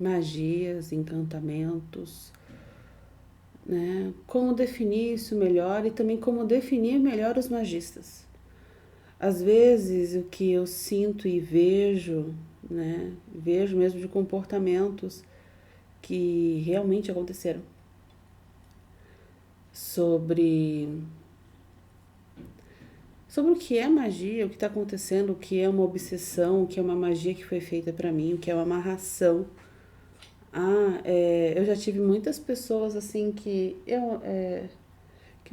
magias, encantamentos, né? Como definir isso melhor e também como definir melhor os magistas. Às vezes o que eu sinto e vejo, né? Vejo mesmo de comportamentos que realmente aconteceram sobre o que é magia, o que está acontecendo, o que é uma obsessão, o que é uma magia que foi feita para mim, o que é uma amarração. Eu já tive muitas pessoas assim que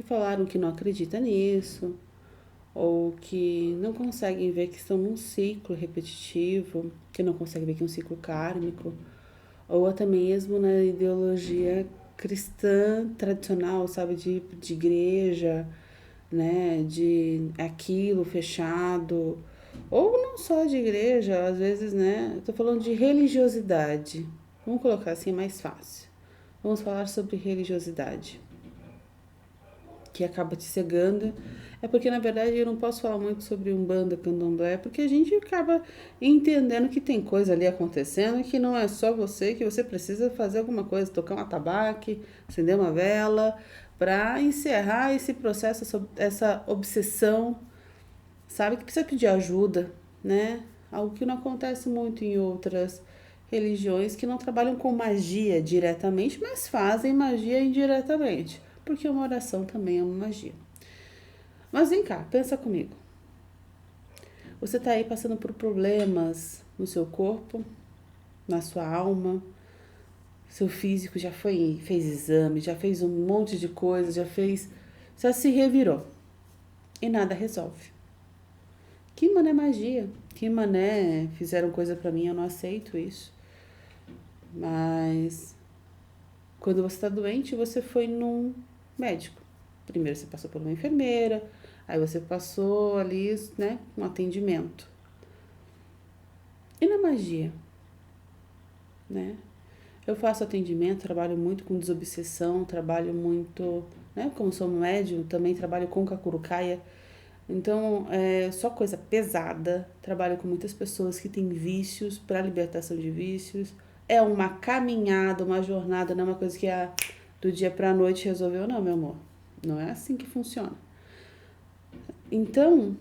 falaram que não acreditam nisso, ou que não conseguem ver que estão num ciclo repetitivo, que não conseguem ver que é um ciclo kármico, ou até mesmo na ideologia cristã tradicional, sabe, de igreja, né, de aquilo fechado, ou não só de igreja, às vezes, né, eu tô falando de religiosidade. Vamos colocar assim mais fácil. Vamos falar sobre religiosidade, que acaba te cegando. É porque, na verdade, eu não posso falar muito sobre Umbanda, Candomblé, porque a gente acaba entendendo que tem coisa ali acontecendo e que não é só você, que você precisa fazer alguma coisa, tocar um atabaque, acender uma vela, para encerrar esse processo, essa obsessão, sabe? Que precisa pedir ajuda, né? Algo que não acontece muito em outras religiões que não trabalham com magia diretamente, mas fazem magia indiretamente, porque uma oração também é uma magia. Mas vem cá, pensa comigo. Você está aí passando por problemas no seu corpo, na sua alma, seu físico já fez exame, já fez um monte de coisa, já se revirou e nada resolve. Que mané magia, que mané fizeram coisa pra mim, eu não aceito isso. Mas quando você está doente, você foi num médico. Primeiro você passou por uma enfermeira, aí você passou ali, né, um atendimento. E na magia, né? Eu faço atendimento, trabalho muito com desobsessão, trabalho muito, né, como sou médium, também trabalho com cacurucaia. Então, é só coisa pesada. Trabalho com muitas pessoas que têm vícios, para libertação de vícios. É uma caminhada, uma jornada, não é uma coisa que do dia para a noite resolveu, não, meu amor. Não é assim que funciona. Então,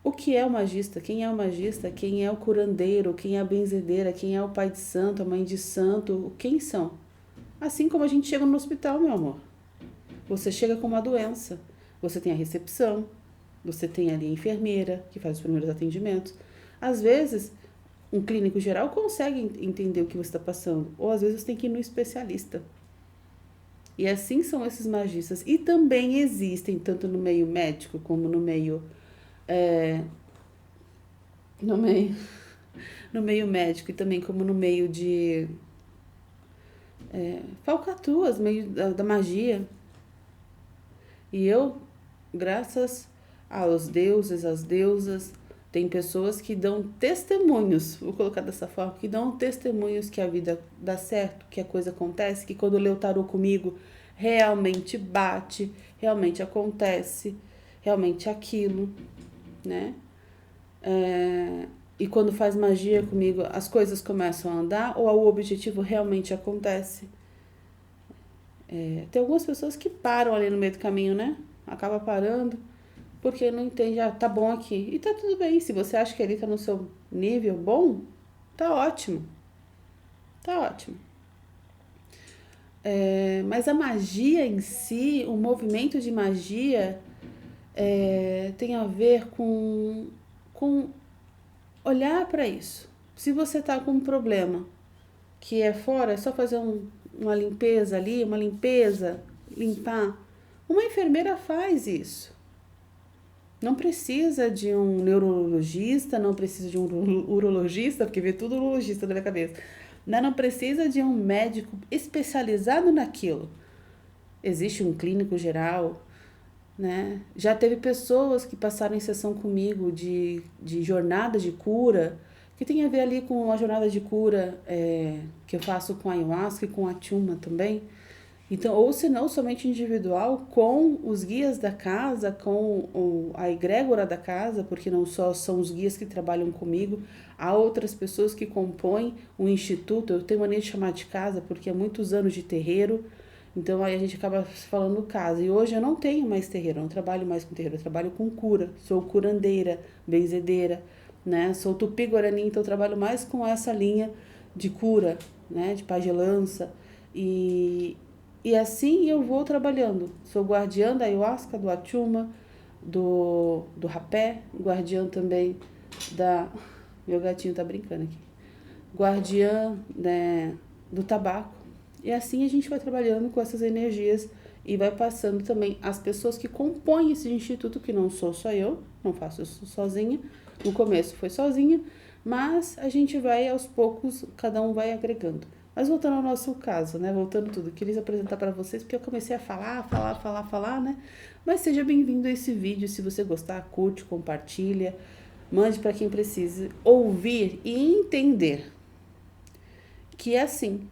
o que é o magista? Quem é o magista? Quem é o curandeiro? Quem é a benzedeira? Quem é o pai de santo, a mãe de santo? Quem são? Assim como a gente chega no hospital, meu amor. Você chega com uma doença. Você tem a recepção, você tem ali a enfermeira que faz os primeiros atendimentos. Às vezes, um clínico geral consegue entender o que você está passando, ou às vezes você tem que ir no especialista. E assim são esses magistas. E também existem, tanto no meio médico como é, no meio, no meio médico e também como no meio de falcatruas, meio da magia. E eu, graças aos deuses, às deusas, tem pessoas que dão testemunhos, vou colocar dessa forma, que dão testemunhos que a vida dá certo, que a coisa acontece, que quando lê o tarô comigo, realmente bate, realmente acontece, realmente aquilo, né? E quando faz magia comigo, as coisas começam a andar ou o objetivo realmente acontece. Tem algumas pessoas que param ali no meio do caminho, né? Acaba parando porque não entende, tá bom aqui. E tá tudo bem, se você acha que ele tá no seu nível bom, tá ótimo, tá ótimo. Mas a magia em si, o movimento de magia, tem a ver com olhar para isso. Se você tá com um problema que é fora, é só fazer uma limpeza ali, limpar. Uma enfermeira faz isso. Não precisa de um neurologista, não precisa de um urologista, porque vê tudo urologista na minha cabeça. Não precisa de um médico especializado naquilo. Existe um clínico geral, né? Já teve pessoas que passaram em sessão comigo de jornada de cura, que tem a ver ali com a jornada de cura que eu faço com a ayahuasca e com a tchuma também, Então, ou se não, somente individual, com os guias da casa, com a egrégora da casa, porque não só são os guias que trabalham comigo, há outras pessoas que compõem o instituto. Eu tenho mania de chamar de casa, porque há muitos anos de terreiro, então aí a gente acaba falando casa. E hoje eu não tenho mais terreiro, eu não trabalho mais com terreiro, eu trabalho com cura, sou curandeira, benzedeira, né? Sou tupi-guarani, então eu trabalho mais com essa linha de cura, né? De pagelança. E, e assim eu vou trabalhando. Sou guardiã da ayahuasca, do achuma, do rapé, guardiã também da. Meu gatinho tá brincando aqui. Guardiã, né, do tabaco. E assim a gente vai trabalhando com essas energias e vai passando também as pessoas que compõem esse instituto, que não sou só eu, não faço isso sozinha. No começo foi sozinha, mas a gente vai aos poucos, cada um vai agregando. Mas voltando ao nosso caso, né? Voltando tudo, queria apresentar para vocês porque eu comecei a falar, né? Mas seja bem-vindo a esse vídeo. Se você gostar, curte, compartilha, mande para quem precise ouvir e entender que é assim.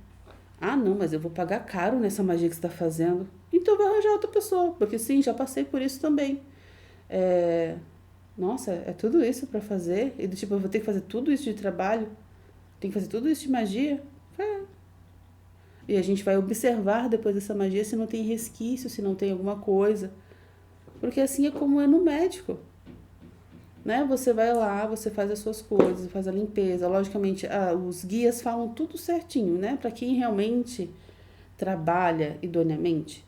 Ah, não, mas eu vou pagar caro nessa magia que você está fazendo. Então vai arranjar outra pessoa, porque sim, já passei por isso também. É, nossa, é tudo isso para fazer? E do tipo, eu vou ter que fazer tudo isso de trabalho? Tem que fazer tudo isso de magia? É. E a gente vai observar depois dessa magia se não tem resquício, se não tem alguma coisa. Porque assim é como é no médico, né? Você vai lá, você faz as suas coisas, faz a limpeza. Logicamente, os guias falam tudo certinho, né? Para quem realmente trabalha idoneamente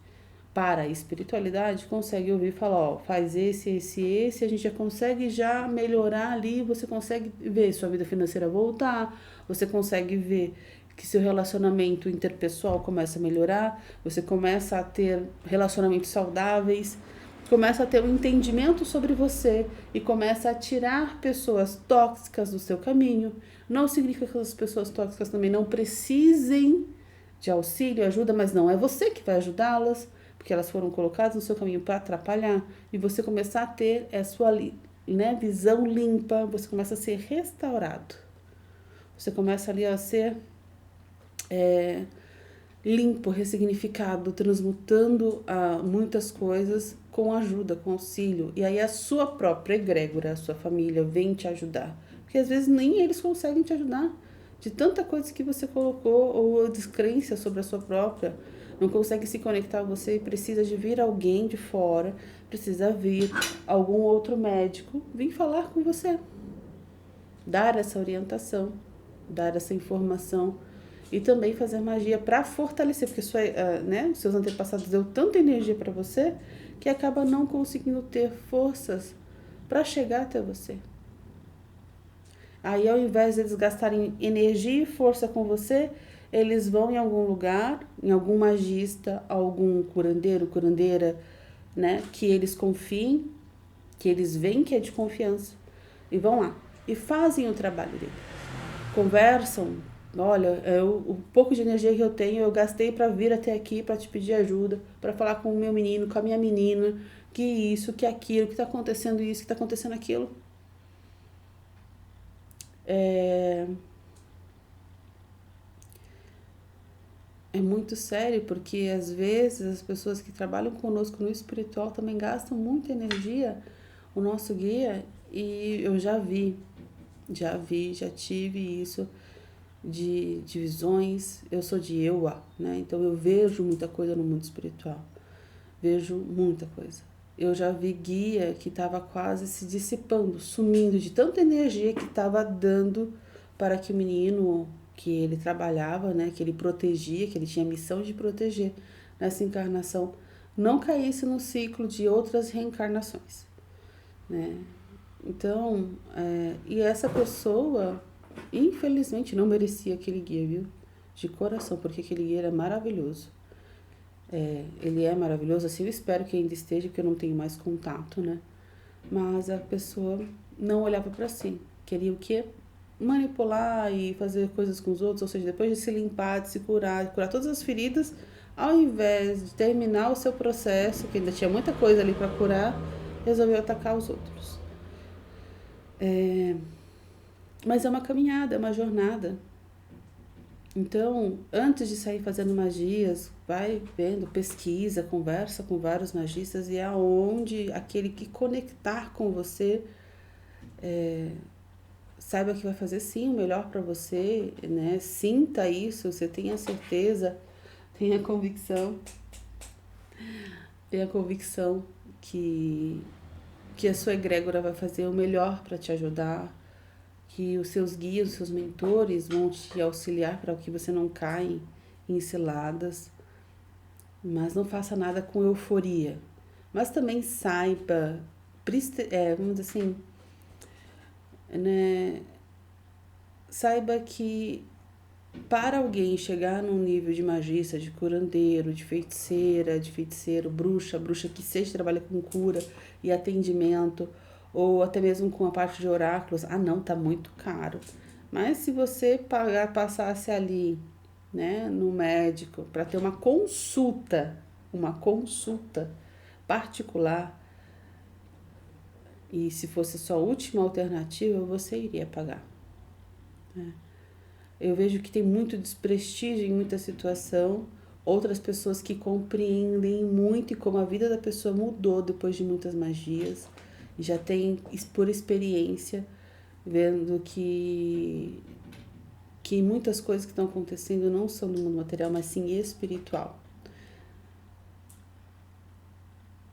para a espiritualidade, consegue ouvir e falar, ó, faz esse, a gente já consegue já melhorar ali, você consegue ver sua vida financeira voltar, você consegue ver que seu relacionamento interpessoal começa a melhorar, você começa a ter relacionamentos saudáveis, começa a ter um entendimento sobre você e começa a tirar pessoas tóxicas do seu caminho. Não significa que as pessoas tóxicas também não precisem de auxílio, ajuda, mas não é você que vai ajudá-las, porque elas foram colocadas no seu caminho para atrapalhar, e você começar a ter a sua, né, visão limpa, você começa a ser restaurado. Você começa ali a ser limpo, ressignificado, transmutando muitas coisas com ajuda, com auxílio. E aí a sua própria egrégora, a sua família vem te ajudar. Porque às vezes nem eles conseguem te ajudar. De tanta coisa que você colocou, ou descrença sobre a sua própria, não consegue se conectar a você e precisa de vir alguém de fora, precisa vir algum outro médico vir falar com você, dar essa orientação, dar essa informação e também fazer magia para fortalecer, porque né, seus antepassados deu tanta energia para você que acaba não conseguindo ter forças para chegar até você. Aí, ao invés de eles gastarem energia e força com você, eles vão em algum lugar, em algum magista, algum curandeiro, curandeira, né, que eles confiem, que eles veem que é de confiança, e vão lá e fazem o trabalho dele. Conversam, olha, o pouco de energia que eu tenho, eu gastei para vir até aqui, para te pedir ajuda, para falar com o meu menino, com a minha menina, que isso, que aquilo, que está acontecendo isso, que está acontecendo aquilo. É muito sério, porque às vezes as pessoas que trabalham conosco no espiritual também gastam muita energia, o nosso guia, e eu já tive isso de visões. Eu sou de Ewa, né? Então eu vejo muita coisa no mundo espiritual, vejo muita coisa. Eu já vi guia que estava quase se dissipando, sumindo de tanta energia que estava dando para que o menino que ele trabalhava, né, que ele protegia, que ele tinha a missão de proteger nessa encarnação, não caísse no ciclo de outras reencarnações, né? Então, e essa pessoa, infelizmente, não merecia aquele guia, viu? De coração, porque aquele guia era maravilhoso. Ele é maravilhoso, assim, eu espero que ainda esteja, porque eu não tenho mais contato, né? Mas a pessoa não olhava para si, queria o quê? Manipular e fazer coisas com os outros, ou seja, depois de se limpar, de se curar, de curar todas as feridas, ao invés de terminar o seu processo, que ainda tinha muita coisa ali para curar, resolveu atacar os outros. Mas é uma caminhada, é uma jornada. Então, antes de sair fazendo magias, vai vendo, pesquisa, conversa com vários magistas e aonde aquele que conectar com você, saiba que vai fazer sim o melhor para você, né? Sinta isso, você tenha certeza, tenha convicção, tenha convicção que que a sua egrégora vai fazer o melhor para te ajudar, que os seus guias, os seus mentores vão te auxiliar para que você não caia em ciladas, mas não faça nada com euforia. Mas também saiba, vamos dizer assim, né, saiba que para alguém chegar num nível de magista, de curandeiro, de feiticeira, de feiticeiro, bruxa, bruxa que seja trabalha com cura e atendimento, ou até mesmo com a parte de oráculos, não, tá muito caro. Mas se você pagar, passasse ali, né, no médico para ter uma consulta particular, e se fosse sua última alternativa, você iria pagar. Né? Eu vejo que tem muito desprestígio em muita situação, outras pessoas que compreendem muito e como a vida da pessoa mudou depois de muitas magias, e já tem por experiência, vendo que muitas coisas que estão acontecendo não são do mundo material, mas sim espiritual.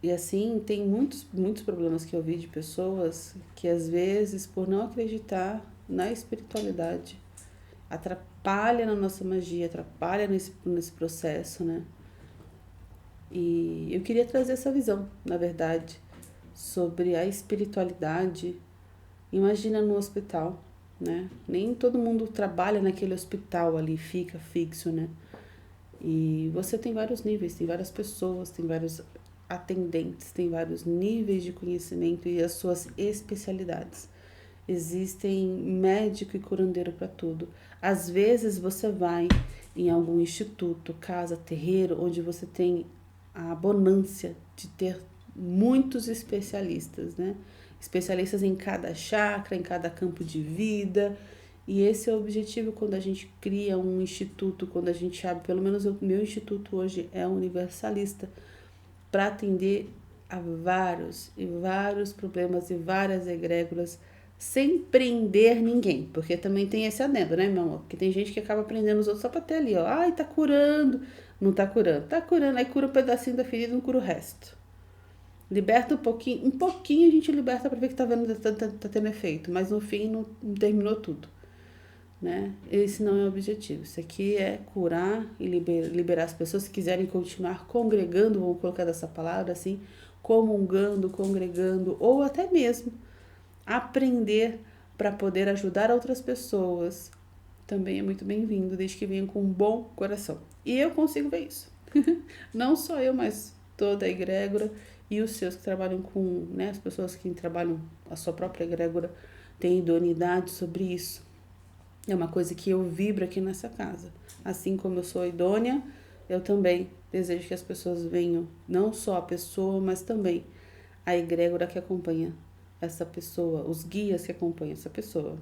E assim, tem muitos problemas que eu vi de pessoas que às vezes, por não acreditar na espiritualidade, atrapalha na nossa magia, atrapalha nesse processo, né? E eu queria trazer essa visão, na verdade, sobre a espiritualidade. Imagina no hospital, né? Nem todo mundo trabalha naquele hospital ali, fica fixo, né? E você tem vários níveis, tem várias pessoas, tem vários atendentes, tem vários níveis de conhecimento e as suas especialidades. Existem médico e curandeiro para tudo. Às vezes você vai em algum instituto, casa, terreiro, onde você tem a bonância de ter muitos especialistas, né? Especialistas em cada chakra, em cada campo de vida. E esse é o objetivo quando a gente cria um instituto, quando a gente abre, pelo menos o meu instituto hoje é universalista, para atender a vários e vários problemas e várias egrégoras sem prender ninguém, porque também tem esse adendo, né, meu amor? Porque tem gente que acaba prendendo os outros só pra ter ali, ó, ai, tá curando, não tá curando, aí cura um pedacinho da ferida, não cura o resto. Liberta um pouquinho a gente liberta pra ver que tá vendo, tá tendo efeito, mas no fim não terminou tudo, né? Esse não é o objetivo. Isso aqui é curar e liberar as pessoas que quiserem continuar congregando, vamos colocar dessa palavra assim, comungando, congregando, ou até mesmo aprender para poder ajudar outras pessoas. Também é muito bem-vindo, desde que venham com um bom coração. E eu consigo ver isso. Não só eu, mas toda a egrégora e os seus que trabalham com, né, as pessoas que trabalham a sua própria egrégora têm idoneidade sobre isso. É uma coisa que eu vibro aqui nessa casa. Assim como eu sou idônea, eu também desejo que as pessoas venham, não só a pessoa, mas também a egrégora que acompanha essa pessoa, os guias que acompanham essa pessoa.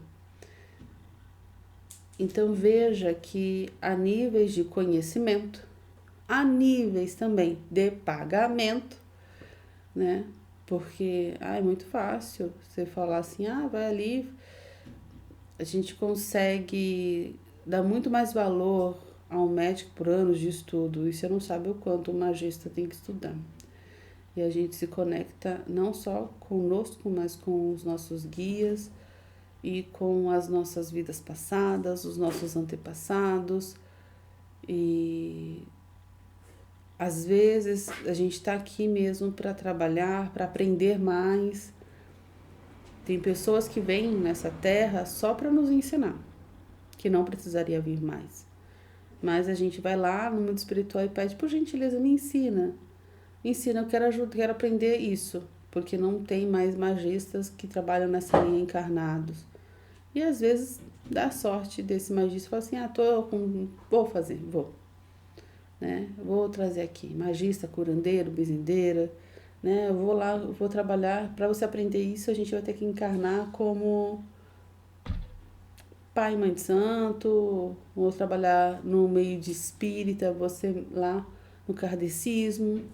Então veja que há níveis de conhecimento, há níveis também de pagamento, né? Porque é muito fácil você falar assim, vai ali, a gente consegue dar muito mais valor a um médico por anos de estudo, e você não sabe o quanto um magista tem que estudar. E a gente se conecta não só conosco, mas com os nossos guias e com as nossas vidas passadas, os nossos antepassados. E às vezes a gente está aqui mesmo para trabalhar, para aprender mais. Tem pessoas que vêm nessa terra só para nos ensinar, que não precisaria vir mais. Mas a gente vai lá no mundo espiritual e pede, por gentileza, me ensina. Me ensina, eu quero ajuda, quero aprender isso. Porque não tem mais magistas que trabalham nessa linha encarnados. E às vezes dá sorte desse magista e fala assim, vou. Né? Vou trazer aqui magista, curandeiro, bezendeira, né? Eu vou lá, eu vou trabalhar. Para você aprender isso, a gente vai ter que encarnar como pai e mãe de santo, vou trabalhar no meio de espírita, você lá no kardecismo,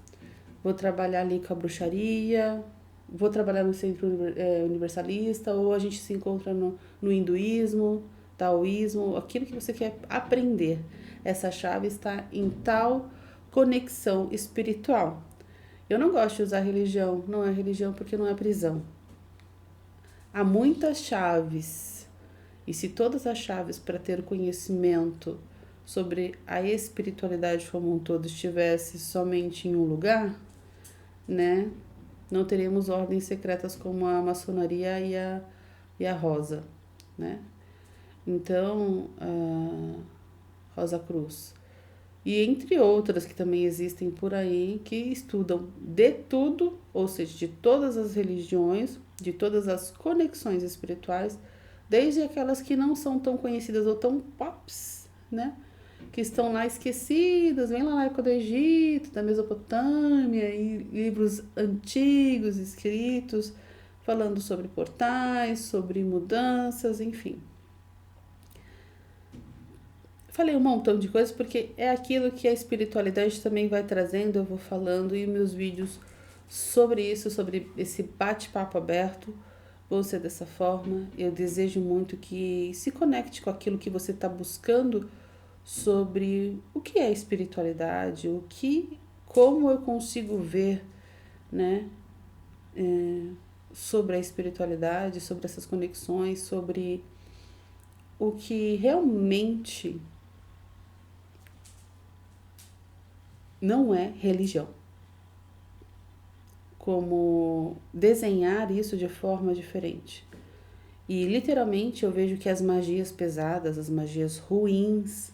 vou trabalhar ali com a bruxaria, vou trabalhar no centro universalista, ou a gente se encontra no hinduísmo, taoísmo, aquilo que você quer aprender. Essa chave está em tal conexão espiritual. Eu não gosto de usar religião, não é religião porque não é prisão. Há muitas chaves, e se todas as chaves para ter conhecimento sobre a espiritualidade como um todo estivesse somente em um lugar, né, não teríamos ordens secretas como a maçonaria e a rosa, né? Então, a Rosa Cruz. E entre outras que também existem por aí, que estudam de tudo, ou seja, de todas as religiões, de todas as conexões espirituais, desde aquelas que não são tão conhecidas ou tão pops, né? Que estão lá esquecidas, vem lá na época do Egito, da Mesopotâmia, e livros antigos escritos falando sobre portais, sobre mudanças, enfim. Falei um montão de coisas porque é aquilo que a espiritualidade também vai trazendo, eu vou falando, e meus vídeos sobre isso, sobre esse bate-papo aberto, vão ser dessa forma. Eu desejo muito que se conecte com aquilo que você está buscando sobre o que é espiritualidade, como eu consigo ver, né, sobre a espiritualidade, sobre essas conexões, sobre o que realmente não é religião. Como desenhar isso de forma diferente. E literalmente eu vejo que as magias pesadas, as magias ruins,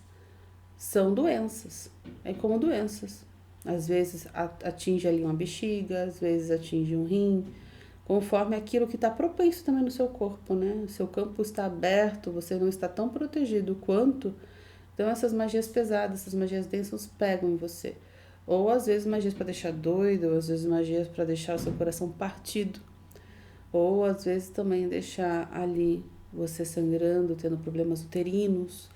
são doenças. É como doenças. Às vezes atinge ali uma bexiga, às vezes atinge um rim, conforme aquilo que está propenso também no seu corpo, né? O seu campo está aberto, você não está tão protegido quanto. Então essas magias pesadas, essas magias densas pegam em você. Ou às vezes magias para deixar doido, ou às vezes magias para deixar o seu coração partido. Ou às vezes também deixar ali você sangrando, tendo problemas uterinos,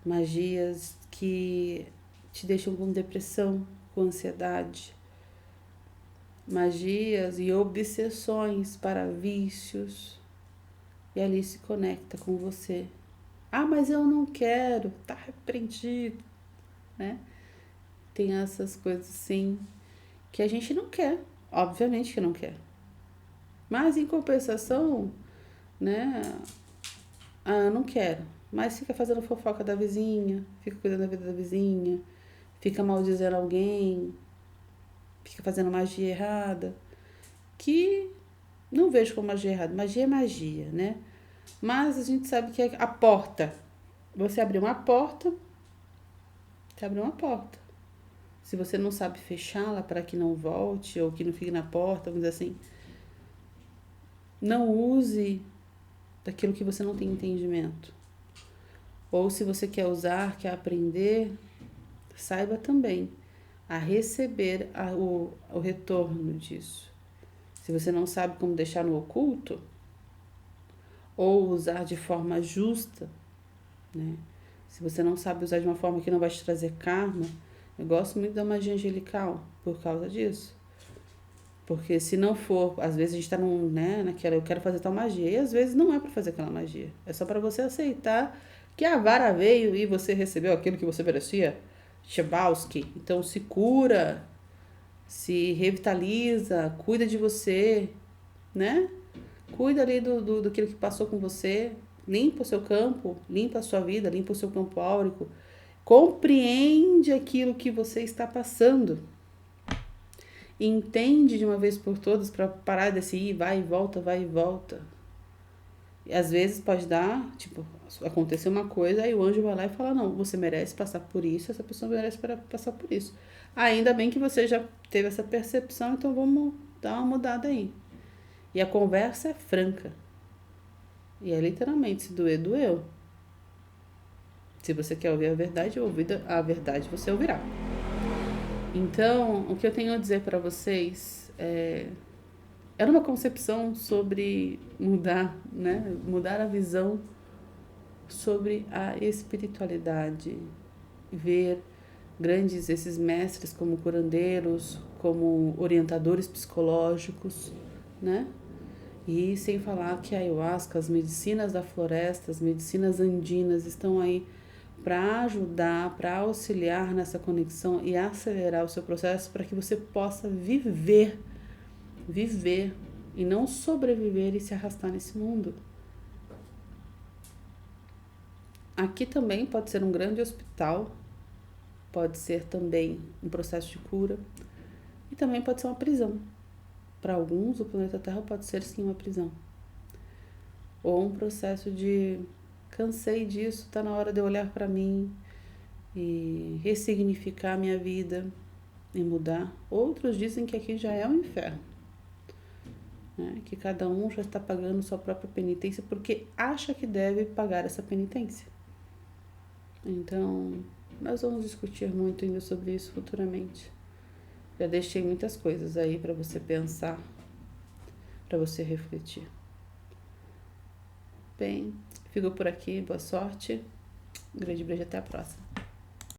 magias que te deixam com depressão, com ansiedade, magias e obsessões para vícios, e ali se conecta com você. Ah, mas eu não quero, tá repreendido, né? Tem essas coisas sim que a gente não quer, obviamente que não quer. Mas em compensação, né? Ah, não quero. Mas fica fazendo fofoca da vizinha, fica cuidando da vida da vizinha, fica maldizendo alguém, fica fazendo magia errada, que não vejo como magia errada. Magia é magia, né? Mas a gente sabe que é a porta. Você abriu uma porta, você abriu uma porta. Se você não sabe fechá-la para que não volte ou que não fique na porta, vamos dizer assim, não use daquilo que você não tem entendimento. Ou se você quer usar, quer aprender, saiba também a receber o retorno disso. Se você não sabe como deixar no oculto, ou usar de forma justa, né? Se você não sabe usar de uma forma que não vai te trazer karma, eu gosto muito da magia angelical por causa disso. Porque se não for, às vezes a gente tá naquela, eu quero fazer tal magia, e às vezes não é para fazer aquela magia. É só para você aceitar que a vara veio e você recebeu aquilo que você merecia. Chebowski. Então se cura, se revitaliza, cuida de você, né? Cuida ali daquilo que passou com você, limpa o seu campo, limpa a sua vida, limpa o seu campo áurico. Compreende aquilo que você está passando. Entende de uma vez por todas para parar desse ir, vai e volta, vai e volta. E às vezes pode dar, tipo, acontecer uma coisa, aí o anjo vai lá e fala, não, você merece passar por isso, essa pessoa merece passar por isso. Ainda bem que você já teve essa percepção, então vamos dar uma mudada aí. E a conversa é franca. E é literalmente, se doer, doeu. Se você quer ouvir a verdade você ouvirá. Então, o que eu tenho a dizer para vocês era uma concepção sobre mudar, né? Mudar a visão sobre a espiritualidade, ver esses mestres como curandeiros, como orientadores psicológicos, né? E sem falar que a ayahuasca, as medicinas da floresta, as medicinas andinas estão aí para ajudar, para auxiliar nessa conexão e acelerar o seu processo para que você possa viver e não sobreviver e se arrastar nesse mundo. Aqui também pode ser um grande hospital, pode ser também um processo de cura e também pode ser uma prisão. Para alguns, o planeta Terra pode ser sim uma prisão. Ou um processo de cansei disso, tá na hora de eu olhar para mim e ressignificar a minha vida e mudar. Outros dizem que aqui já é um inferno, né? Que cada um já está pagando sua própria penitência porque acha que deve pagar essa penitência. Então, nós vamos discutir muito ainda sobre isso futuramente. Já deixei muitas coisas aí para você pensar, para você refletir. Bem, fico por aqui, boa sorte. Um grande beijo, até a próxima.